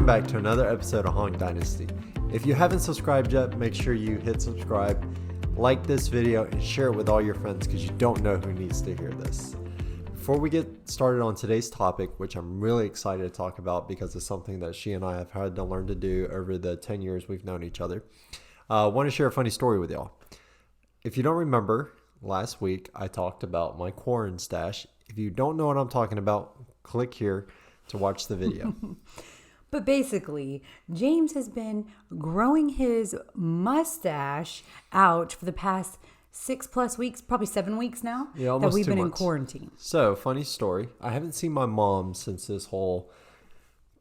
Welcome back to another episode of Dynasty. If you haven't subscribed yet, make sure you hit subscribe, like this video, and share it with all your friends because you don't know who needs to hear this. Before we get started on today's topic, which I'm really excited to talk about because it's something that she and I have had to learn to do over the 10 years we've known each other, I want to share a funny story with y'all. If you don't remember, last week I talked about my quarantine stash. If you don't know what I'm talking about, click here to watch the video. But basically, James has been growing his mustache out for the past 6+ weeks, probably 7 weeks now, that we've been in quarantine. So, funny story. I haven't seen my mom since this whole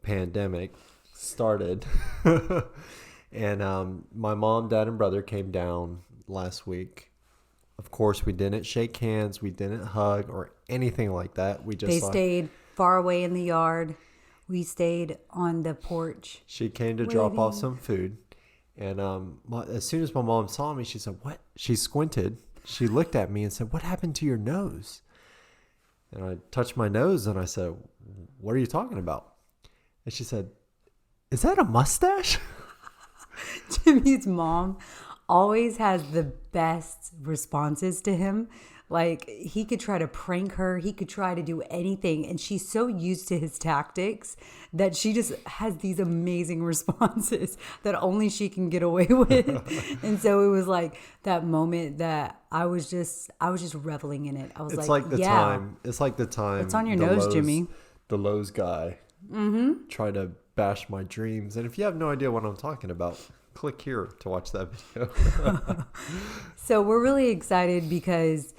pandemic started. And my mom, dad, and brother came down last week. Of course, we didn't shake hands. We didn't hug or anything like that. They stayed far away in the yard. We stayed on the porch. She came to drop off some food. And as soon as my mom saw me, she said, "What?" She squinted. She looked at me and said, "What happened to your nose?" And I touched my nose and I said, "What are you talking about?" And she said, "Is that a mustache?" Jimmy's mom always has the best responses to him. Like, he could try to prank her. He could try to do anything. And she's so used to his tactics that she just has these amazing responses that only she can get away with. And so it was like that moment that I was just reveling in it. I was It's like the time. It's like the time. It's on your nose, Jimmy. The Lowe's guy tried to bash my dreams. And if you have no idea what I'm talking about, click here to watch that video. So we're really excited because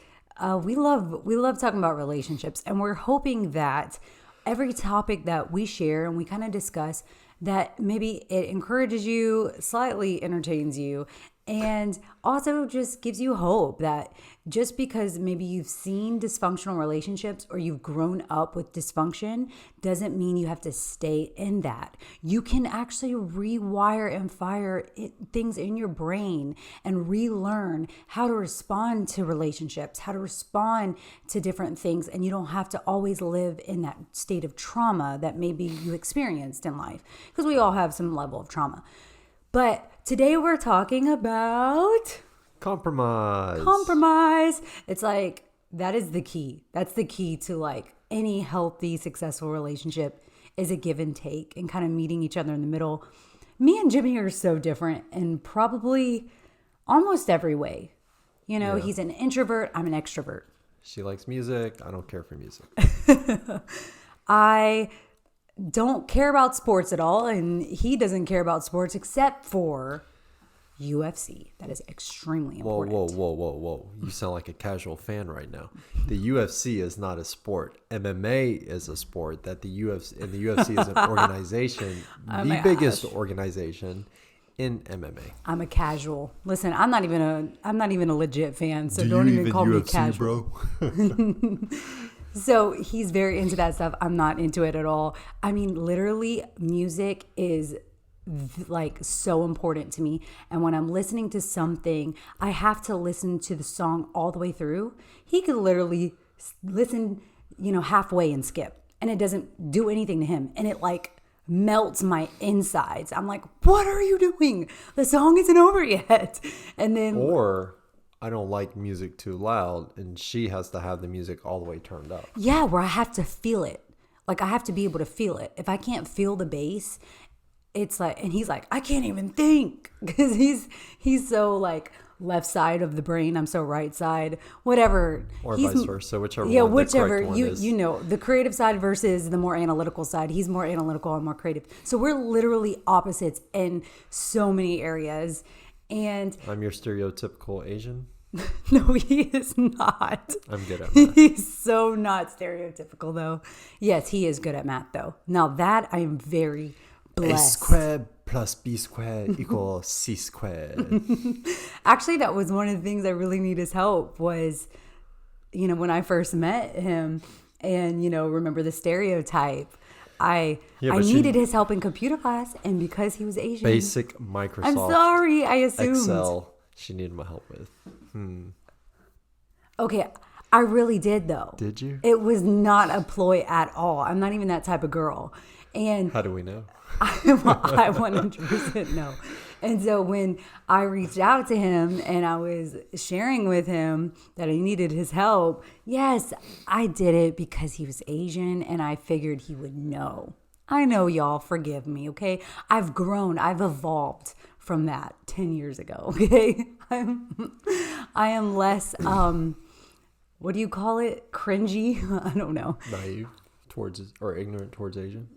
we love talking about relationships, and we're hoping that every topic that we share and we kind of discuss, that maybe it encourages you, slightly entertains you, and also just gives you hope that just because maybe you've seen dysfunctional relationships or you've grown up with dysfunction doesn't mean you have to stay in that. You can actually rewire and fire things in your brain and relearn how to respond to relationships, how to respond to different things. And you don't have to always live in that state of trauma that maybe you experienced in life, because we all have some level of trauma. But today we're talking about compromise. It's like, that is the key. That's the key to like any healthy, successful relationship, is a give and take and kind of meeting each other in the middle. Me and Jimmy are so different in probably almost every way. You know, He's an introvert. I'm an extrovert. She likes music. I don't care for music. I don't care about sports at all, and he doesn't care about sports except for UFC. That is extremely important. Whoa. You sound like a casual fan right now. The UFC is not a sport. MMA is a sport. That the UFC is an organization, biggest organization in MMA. I'm a casual. Listen, I'm not even a legit fan, so don't even call me casual, bro. So he's very into that stuff. I'm not into it at all. I mean, literally, music is like so important to me. And when I'm listening to something, I have to listen to the song all the way through. He could literally listen, halfway and skip, and it doesn't do anything to him. And it like melts my insides. I'm like, what are you doing? The song isn't over yet. And then, or I don't like music too loud, and she has to have the music all the way turned up. Yeah, where I have to feel it. Like, I have to be able to feel it. If I can't feel the bass, it's like, and he's like, I can't even think, because he's so like left side of the brain. I'm so right side, whatever. Or vice versa, whichever one. Yeah, whichever. You know, the creative side versus the more analytical side. He's more analytical and more creative. So we're literally opposites in so many areas. And I'm your stereotypical Asian. No, he is not. I'm good at math. He's so not stereotypical, though. Yes, he is good at math, though. Now that I am very blessed. A squared plus B squared equals C squared. Actually, that was one of the things I really need his help was, when I first met him, and, remember the stereotype. I needed his help in computer class, and because he was Asian. Basic Microsoft. I'm sorry, I assumed. Excel, she needed my help with. Okay, I really did, though. Did you? It was not a ploy at all. I'm not even that type of girl. And how do we know? I 100% know. And so when I reached out to him and I was sharing with him that I needed his help, yes, I did it because he was Asian and I figured he would know. I know, y'all, forgive me, okay? I've grown, I've evolved from that 10 years ago, okay? I am less, what do you call it? Cringy? I don't know. Naive towards or ignorant towards Asians.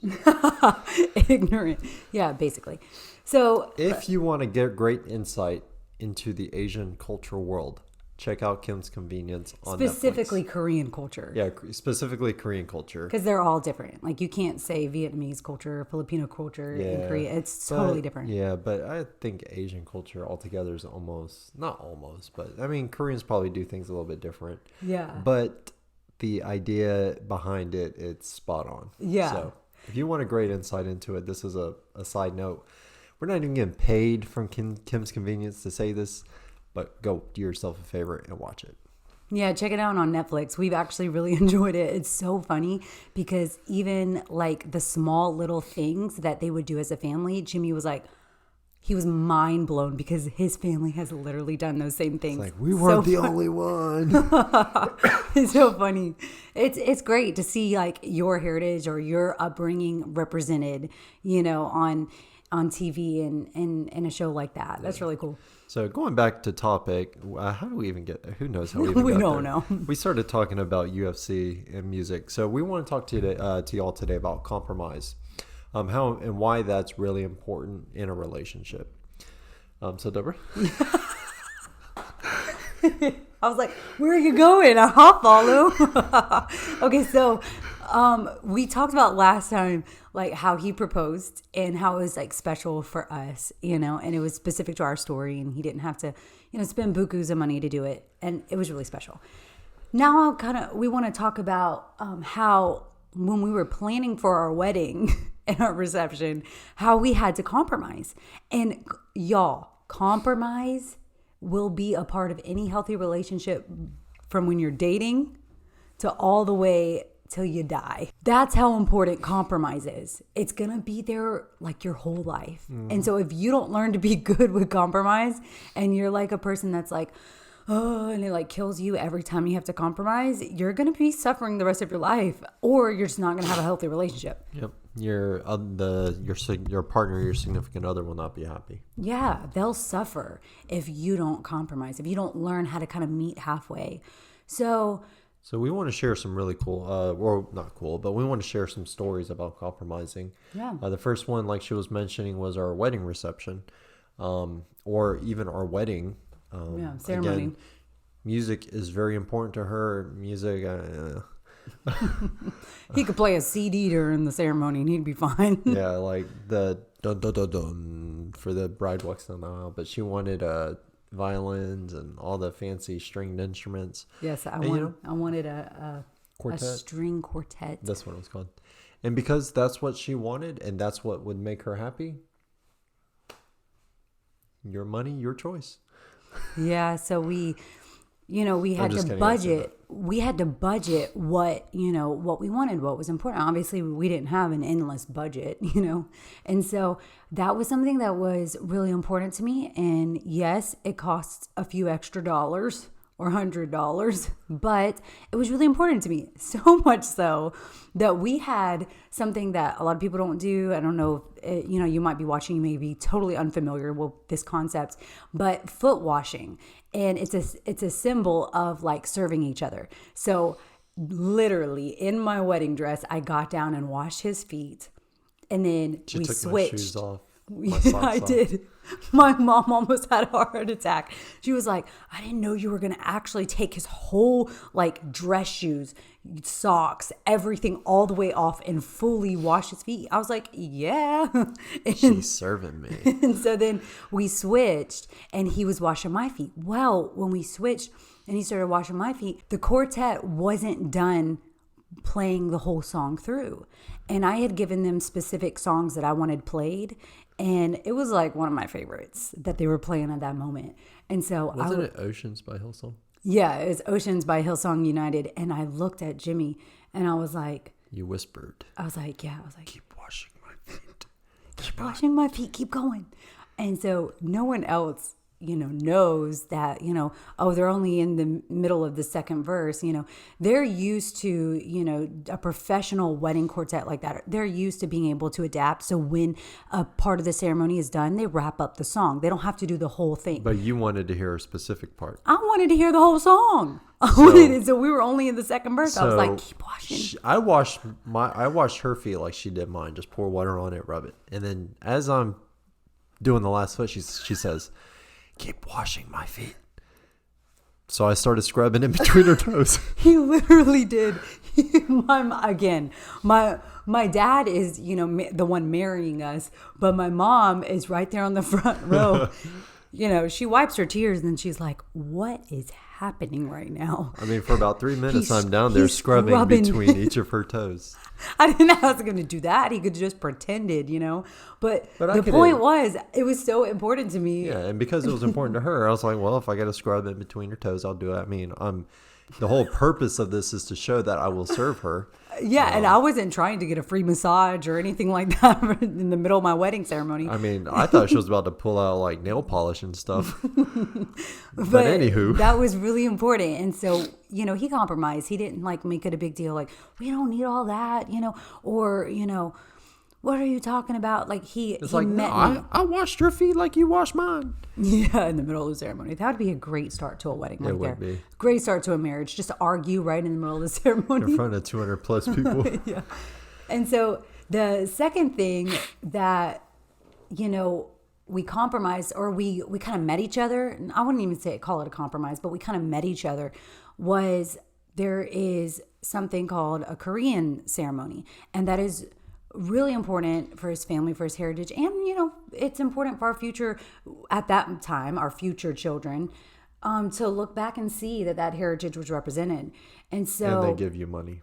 Ignorant. Yeah, basically. So if you want to get great insight into the Asian cultural world, check out Kim's Convenience on specifically Netflix. Korean culture. Yeah, specifically Korean culture. Because they're all different. Like you can't say Vietnamese culture, Filipino culture in Korea. It's totally different. Yeah, but I think Asian culture altogether is not almost, but I mean, Koreans probably do things a little bit different. Yeah. But the idea behind it, it's spot on. Yeah. So if you want a great insight into it, this is a side note. We're not even getting paid from Kim's Convenience to say this, but go do yourself a favor and watch it. Yeah, check it out on Netflix. We've actually really enjoyed it. It's so funny because even like the small little things that they would do as a family, Jimmy was like, he was mind blown because his family has literally done those same things. It's like, we weren't the only one. It's so funny. It's great to see like your heritage or your upbringing represented, on TV and in a show like that. That's really cool. So going back to topic, how do we even get there? Who knows how we even We got don't there? know. We started talking about UFC and music. So we want to talk to y'all today about compromise, how and why that's really important in a relationship. So Deborah? I was like, where are you going? I'll follow. Okay, so we talked about last time, like how he proposed and how it was like special for us, and it was specific to our story and he didn't have to, spend bukus of money to do it. And it was really special. Now we want to talk about how when we were planning for our wedding and our reception, how we had to compromise. And y'all, compromise will be a part of any healthy relationship from when you're dating to all the way till you die. That's how important compromise is. It's going to be there like your whole life. And so if you don't learn to be good with compromise and you're like a person that's like, oh, and it like kills you every time you have to compromise, you're going to be suffering the rest of your life, or you're just not going to have a healthy relationship. Yep. Your partner, your significant other will not be happy. Yeah, they'll suffer if you don't compromise, if you don't learn how to kind of meet halfway. So we want to share some really cool, or not cool, but we want to share some stories about compromising. Yeah. The first one, like she was mentioning, was our wedding reception, or even our wedding. Ceremony. Again, music is very important to her. Music. He could play a CD during the ceremony and he'd be fine. Yeah, like the dun dun dun dun for the bride walks down the aisle, but she wanted violins and all the fancy stringed instruments. Yes, I wanted a string quartet. That's what it was called. And because that's what she wanted and that's what would make her happy, your money, your choice. Yeah, so we had to budget. We had to budget what we wanted, what was important. Obviously, we didn't have an endless budget, and so that was something that was really important to me. And yes, it costs a few extra dollars or $100, but it was really important to me. So much so that we had something that a lot of people don't do. I don't know if you might be watching, you may be totally unfamiliar with this concept, but foot washing. And it's a symbol of like serving each other. So literally in my wedding dress, I got down and washed his feet, and then we switched. My shoes off. I did. My mom almost had a heart attack. She was like, I didn't know you were going to actually take his whole like dress shoes, socks, everything all the way off and fully wash his feet. I was like, yeah. She's serving me. And so then we switched and he was washing my feet. Well, when we switched and he started washing my feet, the quartet wasn't done playing the whole song through. And I had given them specific songs that I wanted played. And it was like one of my favorites that they were playing at that moment. And so wasn't it Oceans by Hillsong? Yeah, it was Oceans by Hillsong United. And I looked at Jimmy and I was like, you whispered. I was like, yeah. I was like, keep washing my feet. keep washing my feet, keep going. And so no one else, knows that, they're only in the middle of the second verse. They're used to, a professional wedding quartet like that. They're used to being able to adapt. So when a part of the ceremony is done, they wrap up the song. They don't have to do the whole thing. But you wanted to hear a specific part. I wanted to hear the whole song. So we were only in the second verse. I was like, keep washing. I washed her feet like she did mine. Just pour water on it, rub it. And then as I'm doing the last foot, she says, keep washing my feet. So I started scrubbing in between her toes. He literally did. My dad is, the one marrying us, but my mom is right there on the front row. She wipes her tears and she's like, what is happening right now? I mean, for about 3 minutes, I'm down there scrubbing between each of her toes. I didn't know I was going to do that. He could just pretended, But the point was, it was so important to me. Yeah, and because it was important to her, I was like, well, if I got to scrub in between her toes, I'll do it. I mean, the whole purpose of this is to show that I will serve her. Yeah, and I wasn't trying to get a free massage or anything like that in the middle of my wedding ceremony. I mean, I thought she was about to pull out like nail polish and stuff. But anywho. That was really important. And so, he compromised. He didn't make it a big deal. Like, we don't need all that, or, what are you talking about? Like he met me. I washed your feet like you washed mine. Yeah, in the middle of the ceremony. That would be a great start to a wedding right there. It would be. Great start to a marriage. Just to argue right in the middle of the ceremony. In front of 200 plus people. Yeah. And so the second thing that, we compromised or we kind of met each other. And I wouldn't even call it a compromise, but we kind of met each other was there is something called a Korean ceremony. And that is really important for his family, for his heritage. And, it's important for our future, at that time, our future children, to look back and see that heritage was represented. And they give you money.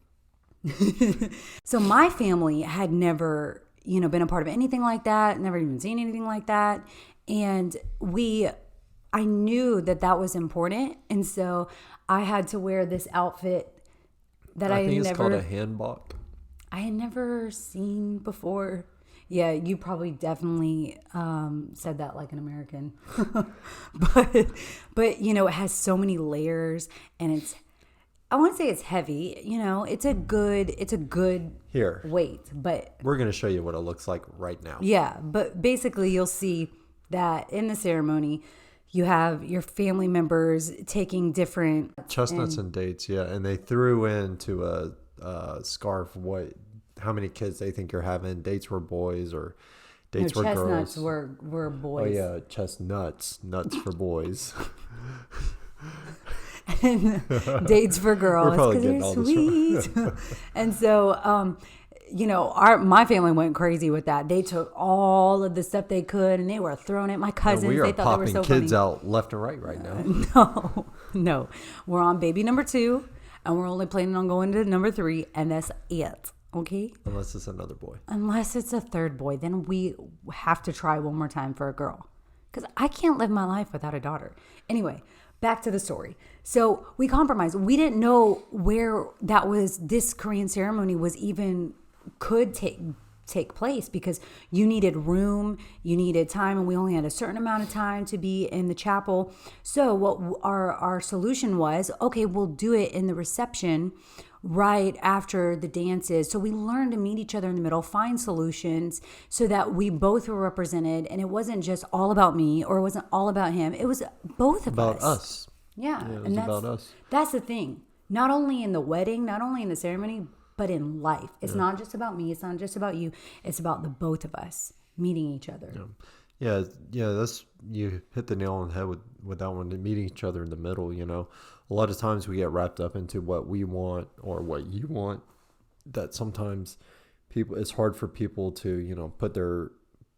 So my family had never, been a part of anything like that, never even seen anything like that. And I knew that was important. And so I had to wear this outfit that I think it's called a hanbok. I had never seen before. Yeah, you probably definitely said that like an American. but it has so many layers and I want to say it's heavy. It's a good here weight, but we're going to show you what it looks like right now. Yeah, but basically you'll see that in the ceremony you have your family members taking different chestnuts and dates, yeah, and they threw into a scarf how many kids they think you're having. Dates were boys or dates were girls. Chestnuts were boys. Oh yeah, chestnuts, nuts for boys. And dates for girls because they're sweet. And so my family went crazy with that. They took all of the stuff they could and they were throwing it. My cousins, we are they thought they were so popping kids funny. out left and right now. No. We're on baby number 2 and we're only planning on going to number 3 and that's it. Okay? Unless it's another boy. Unless it's a third boy. Then we have to try one more time for a girl. Because I can't live my life without a daughter. Anyway, back to the story. So we compromised. We didn't know where this Korean ceremony was even could take place because you needed room, you needed time, and we only had a certain amount of time to be in the chapel. So what our solution was, okay, we'll do it in the reception right after the dances. So we learned to meet each other in the middle, find solutions so that we both were represented and it wasn't just all about me or it wasn't all about him. It was both of us. About us. Yeah. It was about us. That's the thing. Not only in the wedding, not only in the ceremony, but in life. It's not just about me. It's not just about you. It's about the both of us meeting each other. Yeah. That's, you hit the nail on the head with that one, meeting each other in the middle. A lot of times we get wrapped up into what we want or what you want, that sometimes it's hard for people to,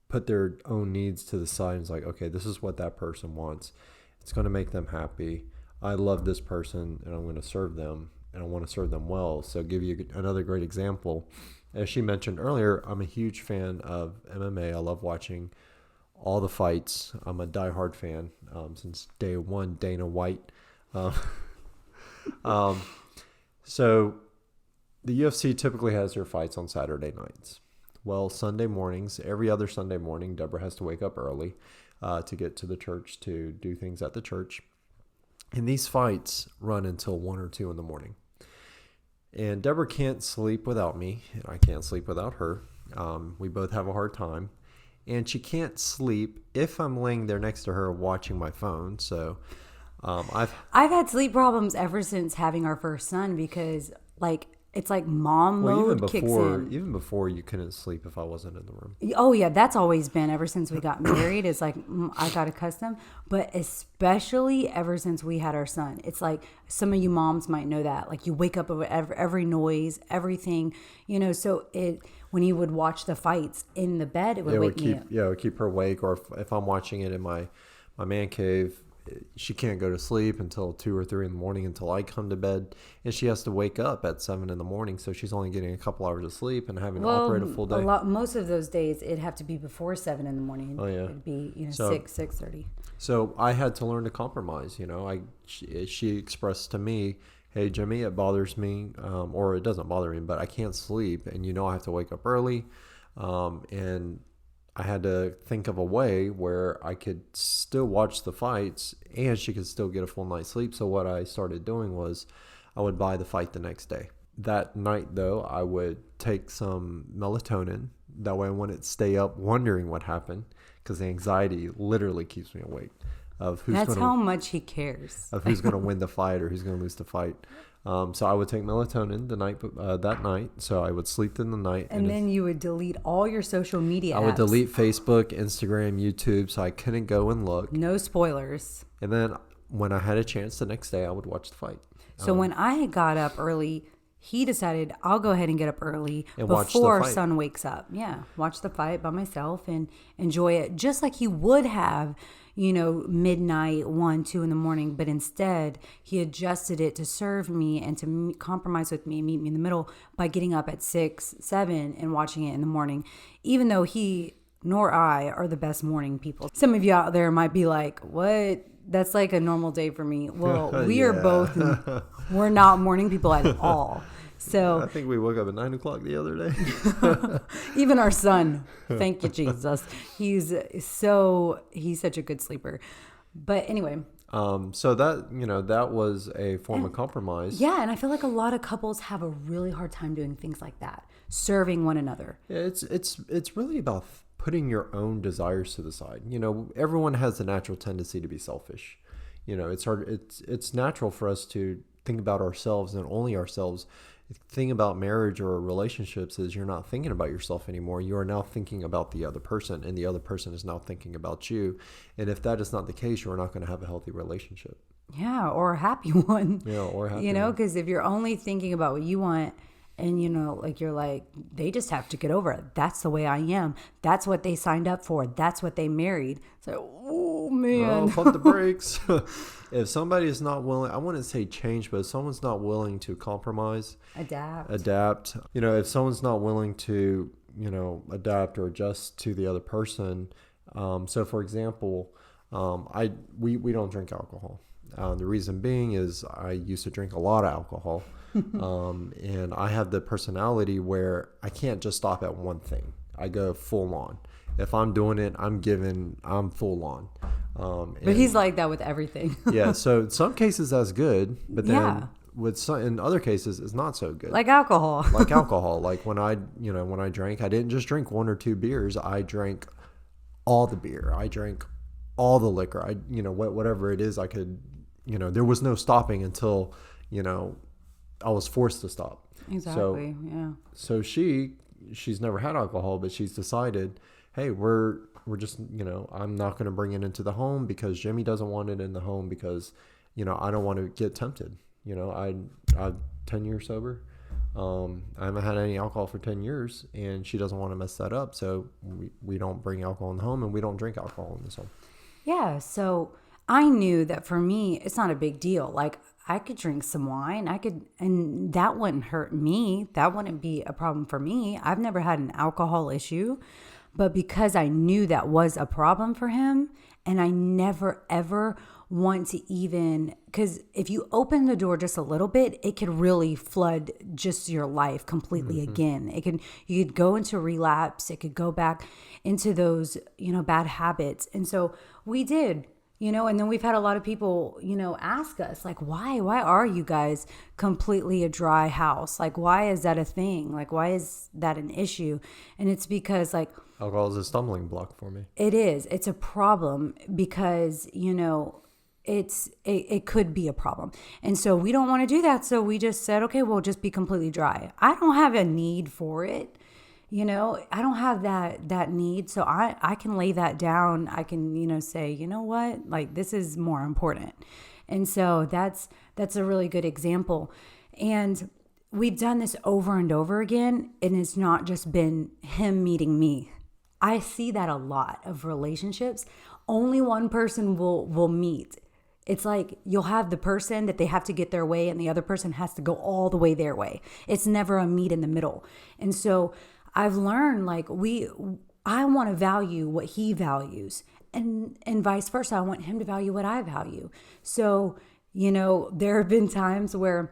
put their own needs to the side. And it's like, okay, this is what that person wants. It's going to make them happy. I love this person and I'm going to serve them and I want to serve them well. So give you another great example. As she mentioned earlier, I'm a huge fan of MMA. I love watching all the fights. I'm a diehard fan since day one, Dana White. So the UFC typically has their fights on Saturday nights. Well, Sunday mornings, every other Sunday morning, Deborah has to wake up early to get to the church to do things at the church. And these fights run until 1 or 2 in the morning. And Deborah can't sleep without me, and I can't sleep without her. We both have a hard time. And she can't sleep if I'm laying there next to her watching my phone. So I've had sleep problems ever since having our first son because it's like mom mode kicks in. Even before you couldn't sleep if I wasn't in the room. Oh yeah, that's always been ever since we got married. It's like I got accustomed, but especially ever since we had our son. It's like some of you moms might know that. Like you wake up over every noise, everything, So when you would watch the fights in the bed, it would wake me up. Yeah, it would keep her awake. Or if I'm watching it in my man cave, she can't go to sleep until 2 or 3 in the morning until I come to bed, and she has to wake up at 7 in the morning. So she's only getting a couple hours of sleep and having to operate a full day. Most of those days it'd have to be before 7 in the morning. Oh yeah, it'd be 6:30. So I had to learn to compromise. She expressed to me, "Hey Jimmy, it bothers me, or it doesn't bother me, but I can't sleep, and I have to wake up early, and." I had to think of a way where I could still watch the fights and she could still get a full night's sleep. So what I started doing was I would buy the fight the next day. That night, though, I would take some melatonin. That way I wouldn't stay up wondering what happened because the anxiety literally keeps me awake. That's how much he cares. Of who's going to win the fight or who's going to lose the fight. So I would take melatonin that night. So I would sleep in the night. And then you would delete all your social media apps. I would delete Facebook, Instagram, YouTube, so I couldn't go and look. No spoilers. And then when I had a chance the next day, I would watch the fight. So when I got up early, he decided I'll go ahead and get up early before our son wakes up. Yeah, watch the fight by myself and enjoy it just like he would have, midnight, 1, 2 in the morning. But instead, he adjusted it to serve me and to compromise with me, meet me in the middle by getting up at 6, 7 and watching it in the morning, even though he nor I are the best morning people. Some of you out there might be like, what? That's like a normal day for me. Well, we are both, we're not morning people at all. So I think we woke up at 9 o'clock the other day. Even our son, thank you, Jesus. He's such a good sleeper. But anyway. So that was a form of compromise. Yeah. And I feel like a lot of couples have a really hard time doing things like that, serving one another. Yeah, it's really about putting your own desires to the side. Everyone has a natural tendency to be selfish. It's natural for us to think about ourselves and only ourselves. The thing about marriage or relationships is you're not thinking about yourself anymore. You are now thinking about the other person, and the other person is now thinking about you. And if that is not the case, you're not going to have a healthy relationship. Yeah, or a happy one. Yeah, or a happy one. Because if you're only thinking about what you want, and you're like, they just have to get over it. That's the way I am. That's what they signed up for. That's what they married. So, oh man, pump the brakes. If somebody is not willing, I wouldn't say change, but if someone's not willing to compromise, adapt. If someone's not willing to, adapt or adjust to the other person. So, for example, we don't drink alcohol. The reason being is I used to drink a lot of alcohol. And I have the personality where I can't just stop at one thing. I go full on. If I'm doing it, I'm full on. But he's like that with everything. Yeah. So in some cases that's good, but then in other cases it's not so good. Like alcohol. Like when I drank, I didn't just drink 1 or 2 beers. I drank all the beer. I drank all the liquor. Whatever it is I could, there was no stopping until, I was forced to stop. Exactly. So she's never had alcohol, but she's decided, hey, we're just, I'm not going to bring it into the home because Jimmy doesn't want it in the home because, I don't want to get tempted. I'm 10 years sober. I haven't had any alcohol for 10 years and she doesn't want to mess that up. So we don't bring alcohol in the home and we don't drink alcohol in this home. Yeah. So I knew that for me, it's not a big deal. Like I could drink some wine. And that wouldn't hurt me. That wouldn't be a problem for me. I've never had an alcohol issue, but because I knew that was a problem for him and I never, ever want to even, because if you open the door just a little bit, it could really flood just your life completely again. You could go into relapse. It could go back into those, bad habits. And so we did. And then we've had a lot of people, ask us like, why are you guys completely a dry house? Like, why is that a thing? Like, why is that an issue? And it's because like, alcohol is a stumbling block for me. It is. It's a problem because, it could be a problem. And so we don't want to do that. So we just said, okay, we'll just be completely dry. I don't have a need for it. I don't have that need. So I can lay that down. I can, say, you know what, like this is more important. And so that's a really good example. And we've done this over and over again. And it's not just been him meeting me. I see that a lot of relationships. Only one person will meet. It's like you'll have the person that they have to get their way and the other person has to go all the way their way. It's never a meet in the middle. And so I've learned like I want to value what he values and vice versa. I want him to value what I value. So, there have been times where,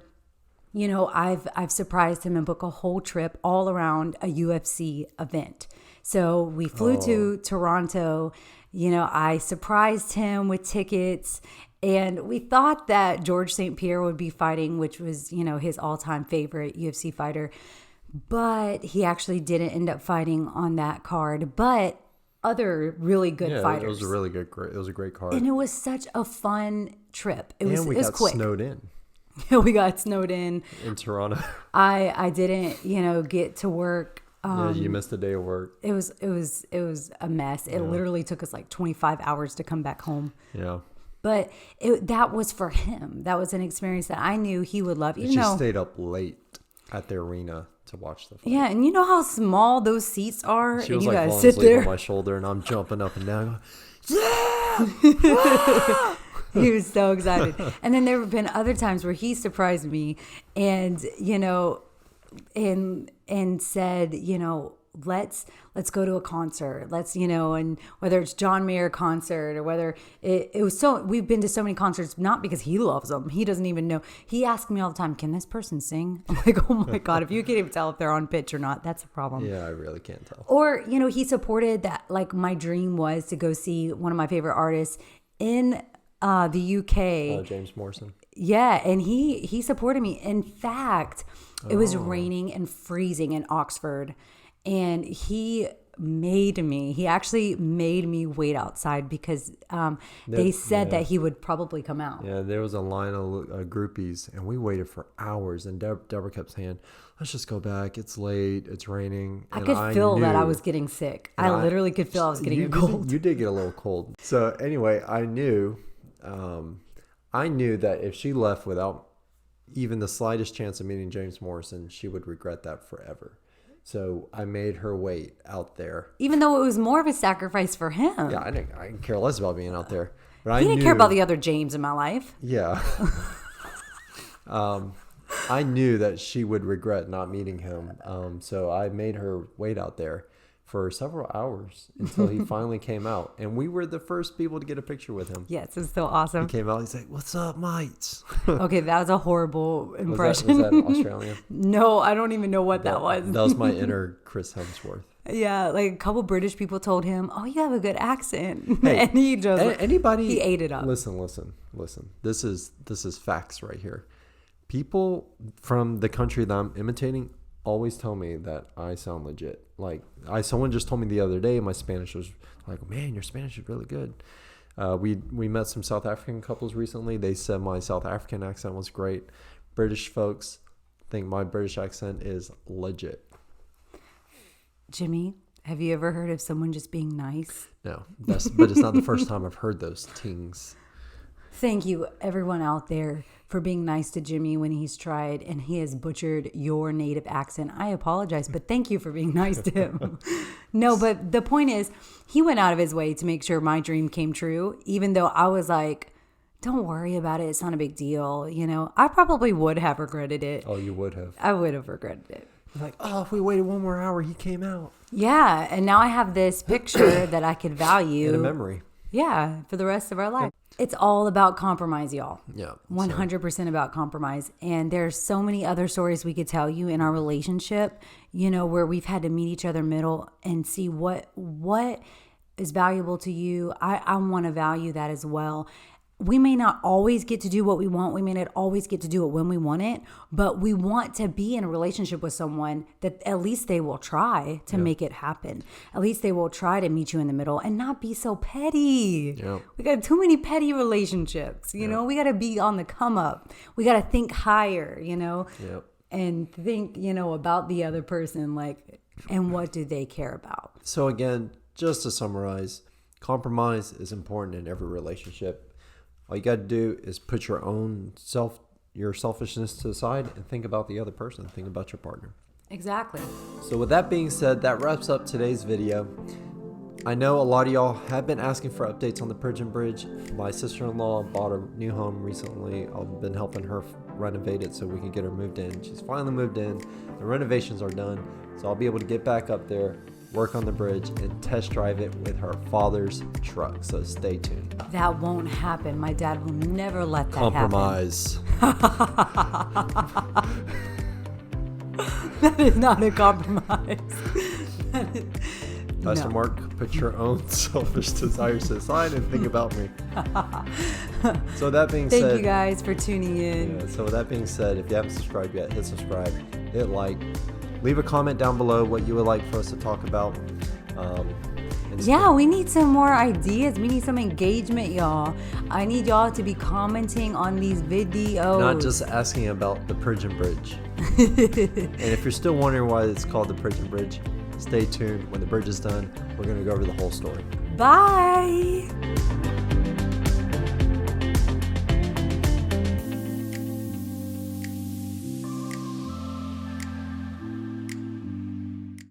I've surprised him and booked a whole trip all around a UFC event. So we flew to Toronto, I surprised him with tickets and we thought that George St. Pierre would be fighting, which was, his all-time favorite UFC fighter. But he actually didn't end up fighting on that card, but other really good fighters. It was a great card. And it was such a fun trip. It was quick. Snowed in. We got snowed in Toronto. I didn't, get to work. You missed a day of work. It was a mess. It literally took us like 25 hours to come back home. Yeah. But that was for him. That was an experience that I knew he would love. She stayed up late at the arena to watch the fight. Yeah, and you know how small those seats are? She was and you like gotta falling sit asleep there on my shoulder and I'm jumping up and down going, yeah! He was so excited. And then there have been other times where he surprised me and, and said, let's go to a concert. Let's, and whether it's John Mayer concert or whether it was we've been to so many concerts, not because he loves them. He doesn't even know. He asks me all the time, can this person sing? I'm like, oh my God, if you can't even tell if they're on pitch or not, that's a problem. Yeah, I really can't tell. Or, he supported that. Like my dream was to go see one of my favorite artists in the UK. James Morrison. Yeah. And he supported me. In fact, it was raining and freezing in Oxford. And he actually made me wait outside because they said that he would probably come out. Yeah, there was a line of groupies and we waited for hours and Deborah kept saying, let's just go back. It's late. It's raining. I could feel that I was getting sick. I literally could feel I was getting a cold. You did get a little cold. So anyway, I knew that if she left without even the slightest chance of meeting James Morrison, she would regret that forever. So I made her wait out there. Even though it was more of a sacrifice for him. Yeah, I didn't care less about being out there. But I didn't care about the other James in my life. Yeah. I knew that she would regret not meeting him. So I made her wait out there for several hours until he finally came out. And we were the first people to get a picture with him. Yes, it's so awesome. He came out, he's like, what's up, mates? Okay, that was a horrible impression. Was that Australian? No, I don't even know what that was. That was my inner Chris Hemsworth. Yeah, like a couple British people told him, oh, you have a good accent. Hey, and he just, he ate it up. Listen. This is facts right here. People from the country that I'm imitating always tell me that I sound legit. Like someone just told me the other day my Spanish was like, man, your Spanish is really good. We met some South African couples recently. They said my South African accent was great. British folks think my British accent is legit. Jimmy, have you ever heard of someone just being nice? No, but it's not the first time I've heard those tings. Thank you, everyone out there, for being nice to Jimmy when he's tried and he has butchered your native accent. I apologize, but thank you for being nice to him. No, but the point is, he went out of his way to make sure my dream came true, even though I was like, don't worry about it. It's not a big deal. I probably would have regretted it. Oh, you would have. I would have regretted it. Like, oh, if we waited one more hour, he came out. Yeah, and now I have this picture that I could value. In a memory. Yeah, for the rest of our life. It's all about compromise, y'all. Yeah. 100% about compromise. And there's so many other stories we could tell you in our relationship, where we've had to meet each other middle and see what is valuable to you. I want to value that as well. We may not always get to do what we want. We may not always get to do it when we want it, but we want to be in a relationship with someone that at least they will try to make it happen. At least they will try to meet you in the middle and not be so petty. Yep. We got too many petty relationships, we got to be on the come up. We got to think higher, Yep. and think, about the other person, and what do they care about? So again, just to summarize, compromise is important in every relationship. All you got to do is put your selfishness to the side and think about the other person. Think about your partner. Exactly. So with that being said, that wraps up today's video. I know a lot of y'all have been asking for updates on the Pigeon Bridge. My sister-in-law bought a new home recently. I've been helping her renovate it so we can get her moved in. She's finally moved in. The renovations are done. So I'll be able to get back up there, work on the bridge, and test drive it with her father's truck. So stay tuned. That won't happen. My dad will never let that Compromise. happen. That is not a compromise. Pastor No. Mark, put your own selfish desires to the side and think about me. So that being said, Thank you guys for tuning in. yeah, so with that being said, if you haven't subscribed yet, hit subscribe, hit like, leave a comment down below what you would like for us to talk about. Yeah, we need some more ideas. We need some engagement, y'all. I need y'all to be commenting on these videos. Not just asking about the Pigeon Bridge. And if you're still wondering why it's called the Pigeon Bridge, stay tuned. When the bridge is done, we're going to go over the whole story. Bye.